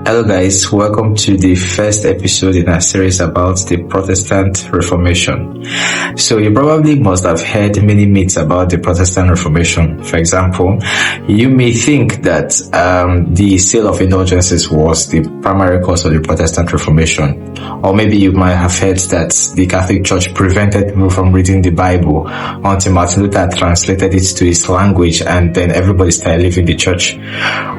Hello guys, welcome to the first episode in our series about the Protestant Reformation. So you probably must have heard many myths about the Protestant Reformation. For example, you may think that the sale of indulgences was the primary cause of the Protestant Reformation. Or maybe you might have heard that the Catholic Church prevented people from reading the Bible until Martin Luther translated it to his language and then everybody started leaving the church.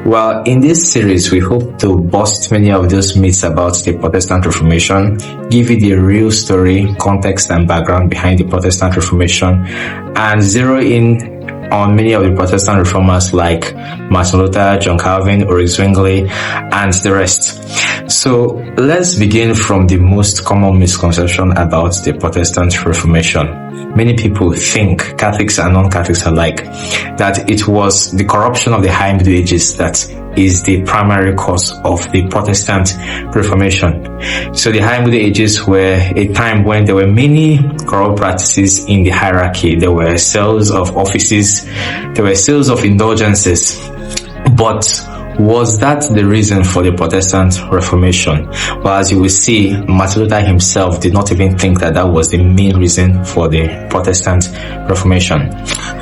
Well, in this series, we hope to bust many of those myths about the Protestant Reformation, give you the real story, context, and background behind the Protestant Reformation, and zero in on many of the Protestant reformers like Martin Luther, John Calvin, Ulrich Zwingli, and the rest. So let's begin from the most common misconception about the Protestant Reformation. Many people think, Catholics and non-Catholics alike, that it was the corruption of the High Middle Ages that is the primary cause of the Protestant Reformation. So the High Middle Ages were a time when there were many corrupt practices in the hierarchy. There were sales of offices, there were sales of indulgences. But was that the reason for the Protestant Reformation? Well, as you will see, Martin Luther himself did not even think that that was the main reason for the Protestant Reformation.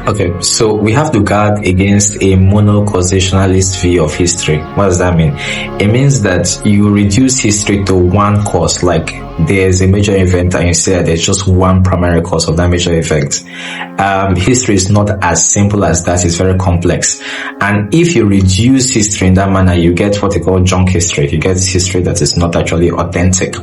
Okay, so we have to guard against a monocausationalist view of history. What does that mean? It means that you reduce history to one cause, like there's a major event and you say that there's just one primary cause of that major event. History is not as simple as that. It's very complex. And if you reduce history in that manner, you get what they call junk history. You get history that is not actually authentic.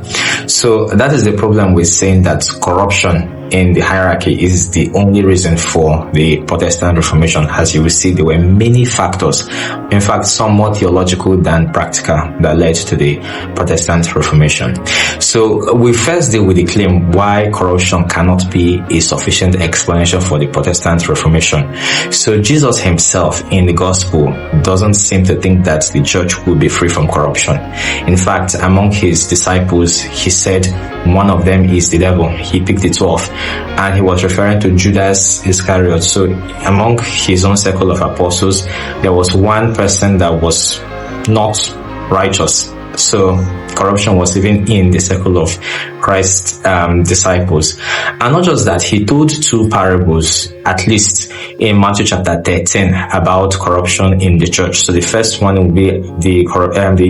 So that is the problem with saying that corruption in the hierarchy is the only reason for the Protestant Reformation. As you will see, there were many factors, in fact, some more theological than practical, that led to the Protestant Reformation. So we first deal with the claim why corruption cannot be a sufficient explanation for the Protestant Reformation. So Jesus himself in the gospel doesn't seem to think that the church will be free from corruption. In fact, among his disciples, he said one of them is the devil. He picked the 12, and he was referring to Judas Iscariot. So among his own circle of apostles, there was one person that was not righteous. So corruption was even in the circle of Christ's disciples. And not just that, he told two parables, at least in Matthew chapter 13, about corruption in the church. So the first one will be the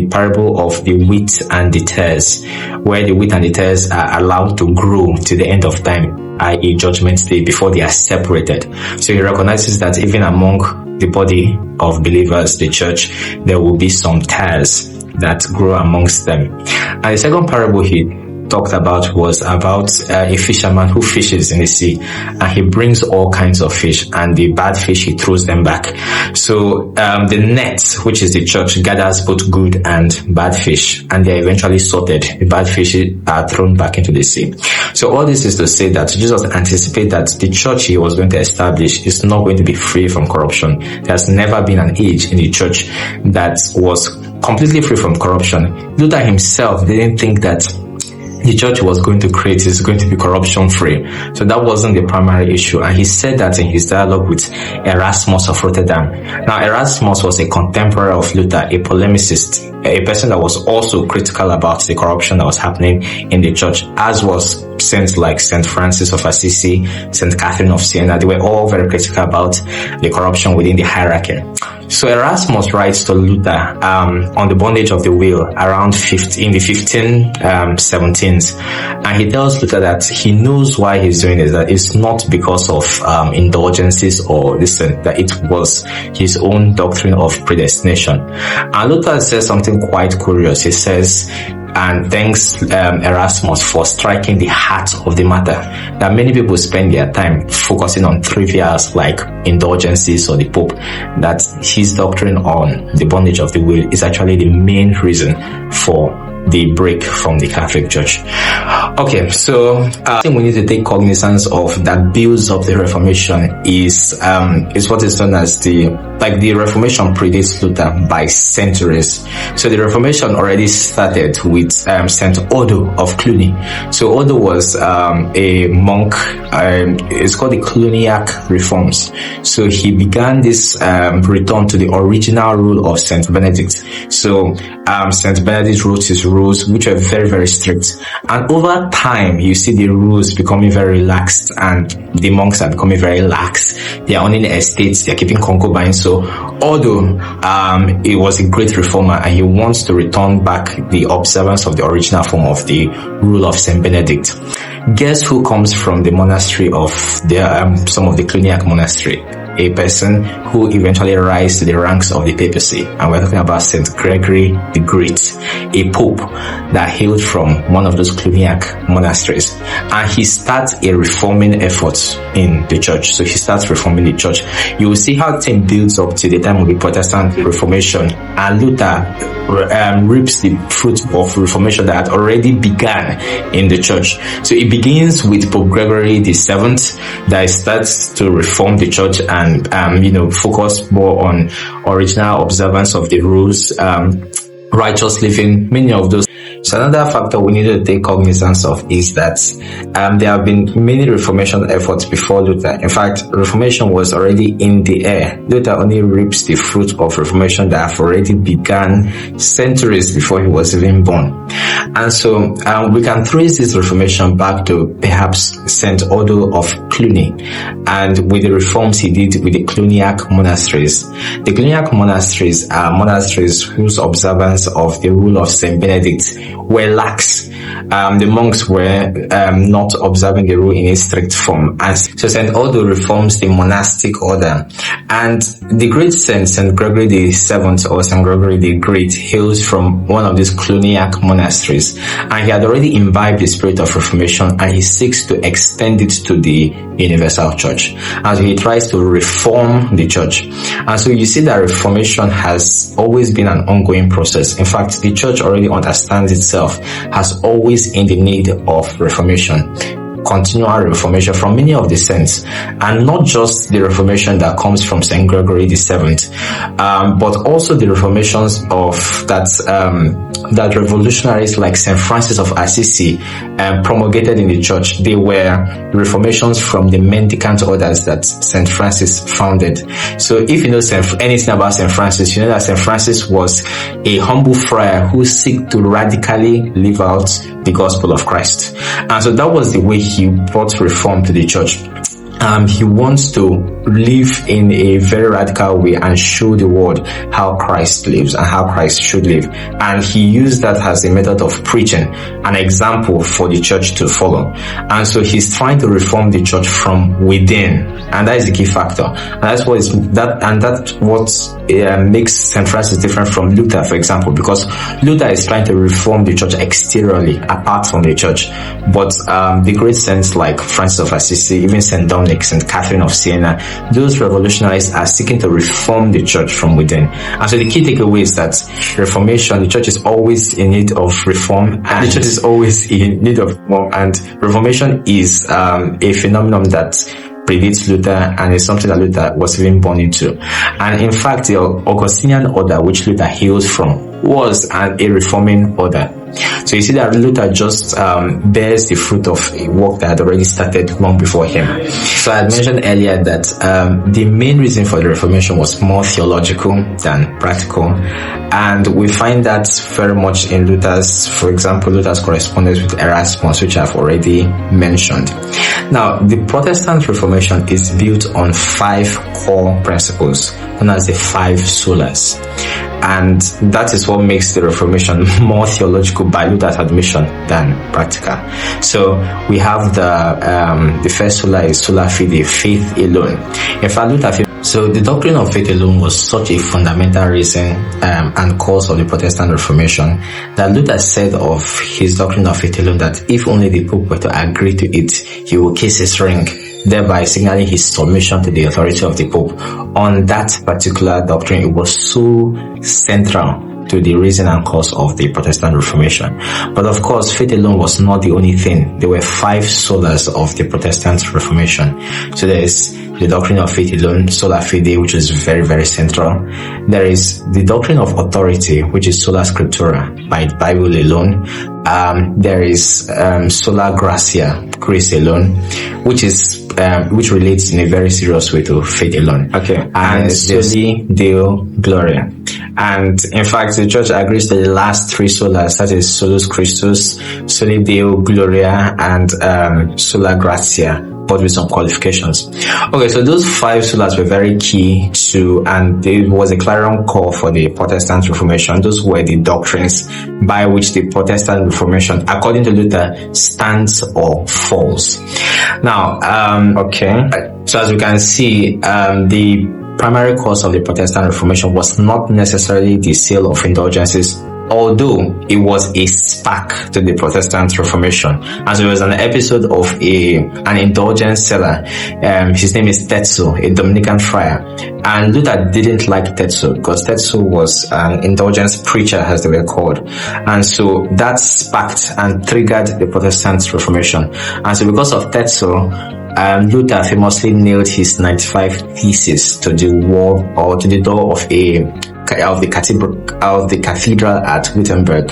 parable of the wheat and the tares, where the wheat and the tares are allowed to grow to the end of time, i.e. judgment day, before they are separated. So he recognizes that even among the body of believers, the church, there will be some tares that grow amongst them. And the second parable he talked about was about a fisherman who fishes in the sea, and he brings all kinds of fish, and the bad fish he throws them back. So the net, which is the church, gathers both good and bad fish, and they are eventually sorted. The bad fish are thrown back into the sea. So all this is to say that Jesus anticipated that the church he was going to establish is not going to be free from corruption. There's never been an age in the church that was completely free from corruption. Luther himself didn't think that the church was going to create is going to be corruption free. So that wasn't the primary issue. And he said that in his dialogue with Erasmus of Rotterdam. Now, Erasmus was a contemporary of Luther, a polemicist, a person that was also critical about the corruption that was happening in the church, as was saints like St. Francis of Assisi, St. Catherine of Siena. They were all very critical about the corruption within the hierarchy. So Erasmus writes to Luther on the bondage of the will around in the 1517s, and he tells Luther that he knows why he's doing this, that it's not because of indulgences or this, that it was his own doctrine of predestination. And Luther says something quite curious. He says, and thanks Erasmus for striking the heart of the matter, that many people spend their time focusing on trivials like indulgences or the Pope, that his doctrine on the bondage of the will is actually the main reason for the break from the Catholic Church. Okay, so I think we need to take cognizance of that builds of the Reformation is what is known as the Reformation predates Luther by centuries. So the Reformation already started with Saint Odo of Cluny. So Odo was a monk. It's called the Cluniac Reforms. So he began this return to the original rule of Saint Benedict. So Saint Benedict wrote his rules, which were very, very strict. And over time, you see the rules becoming very relaxed, and the monks are becoming very lax. They are owning estates, they are keeping concubines. So, although he was a great reformer and he wants to return back the observance of the original form of the rule of Saint Benedict, guess who comes from the monastery of some of the Cluniac monastery? A person who eventually rise to the ranks of the papacy. And we're talking about Saint Gregory the Great, a pope that hailed from one of those Cluniac monasteries. And he starts a reforming effort in the church. So he starts reforming the church. You will see how the thing builds up to the time of the Protestant Reformation. And Luther reaps the fruit of Reformation that had already begun in the church. So it begins with Pope Gregory the Seventh, that starts to reform the church and focus more on original observance of the rules, righteous living, many of those. So another factor we need to take cognizance of is that there have been many Reformation efforts before Luther. In fact, Reformation was already in the air. Luther only reaps the fruit of Reformation that have already begun centuries before he was even born. And so we can trace this Reformation back to perhaps St. Odo of Cluny, and with the reforms he did with the Cluniac monasteries. The Cluniac monasteries are monasteries whose observance of the rule of St. Benedict were lax. The monks were not observing the rule in a strict form. And so St. Odo reforms the monastic order. And the great St. Gregory the Seventh or St. Gregory the Great hails from one of these Cluniac monasteries. And he had already imbibed the spirit of Reformation, and he seeks to extend it to the universal church. And so he tries to reform the church. And so you see that Reformation has always been an ongoing process. In fact, the church already understands itself as always in the need of reformation, continual reformation from many of the saints, and not just the reformation that comes from St. Gregory the Seventh, but also the reformations of that revolutionaries like St. Francis of Assisi promulgated in the church. They were reformations from the mendicant orders that St. Francis founded. So if you know anything about St. Francis, you know that St. Francis was a humble friar who sought to radically live out the gospel of Christ. And so that was the way he brought reform to the church. He wants to live in a very radical way and show the world how Christ lives and how Christ should live. And he used that as a method of preaching, an example for the church to follow. And so he's trying to reform the church from within. And that is the key factor. And that's what makes St. Francis different from Luther, for example, because Luther is trying to reform the church exteriorly, apart from the church. But the great saints like Francis of Assisi, even St. Dominic, St. Catherine of Siena, those revolutionaries are seeking to reform the church from within. And so the key takeaway is that Reformation, the church is always in need of reform, and the church is always in need of reform, and Reformation is a phenomenon that predates Luther, and is something that Luther was even born into. And in fact, the Augustinian order, which Luther hails from, was a reforming order. So you see that Luther just bears the fruit of a work that had already started long before him. So I had mentioned earlier that the main reason for the Reformation was more theological than practical, and we find that very much in Luther's, for example, Luther's correspondence with Erasmus, which I've already mentioned. Now, the Protestant Reformation is built on 5 core principles, known as the 5 solas. And that is what makes the Reformation more theological by Luther's admission than practical. So we have the first sola is sola fide, faith alone. In fact, Luther, so the doctrine of faith alone was such a fundamental reason and cause of the Protestant Reformation that Luther said of his doctrine of faith alone that if only the Pope were to agree to it, he will kiss his ring, thereby signaling his submission to the authority of the Pope. On that particular doctrine, it was so central to the reason and cause of the Protestant Reformation. But of course, faith alone was not the only thing. There were 5 solas of the Protestant Reformation. So there is the doctrine of faith alone, sola fide, which is very, very central. There is the doctrine of authority, which is sola scriptura, by the Bible alone. There is sola gratia, grace alone, which relates in a very serious way to faith alone. Okay. And soli deo gloria. And in fact, the church agrees to the last three solas, that is solus Christus, soli Deo Gloria, and sola Gratia, but with some qualifications. Okay, so those five solas were very key to, and there was a clarion call for the Protestant Reformation. Those were the doctrines by which the Protestant Reformation, according to Luther, stands or falls. Now, so as we can see, the primary cause of the Protestant Reformation was not necessarily the sale of indulgences, although it was a spark to the Protestant Reformation. And so there was an episode of an indulgence seller. His name is Tetzel, a Dominican friar. And Luther didn't like Tetzel because Tetzel was an indulgence preacher, as they were called. And so that sparked and triggered the Protestant Reformation. And so because of Tetzel, Luther famously nailed his 95 Theses to the wall or to the door of the cathedral at Wittenberg.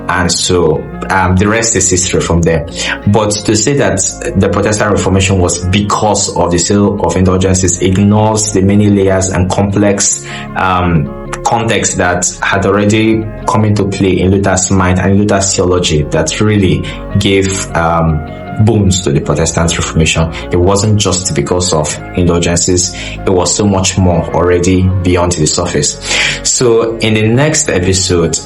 And so the rest is history from there. But to say that the Protestant Reformation was because of the sale of indulgences ignores the many layers and complex context that had already come into play in Luther's mind and Luther's theology that really gave boons to the Protestant Reformation. It wasn't just because of indulgences, it was so much more already beyond the surface. So in the next episode,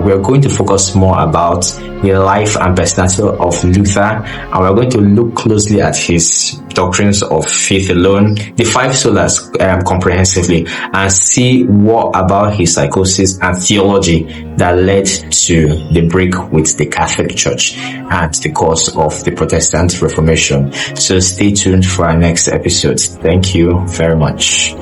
we're going to focus more about the life and personality of Luther, and we're going to look closely at his doctrines of faith alone, the five solas comprehensively, and see what about his psychosis and theology that led to the break with the Catholic Church and the cause of the Protestant Reformation. So stay tuned for our next episode. Thank you very much.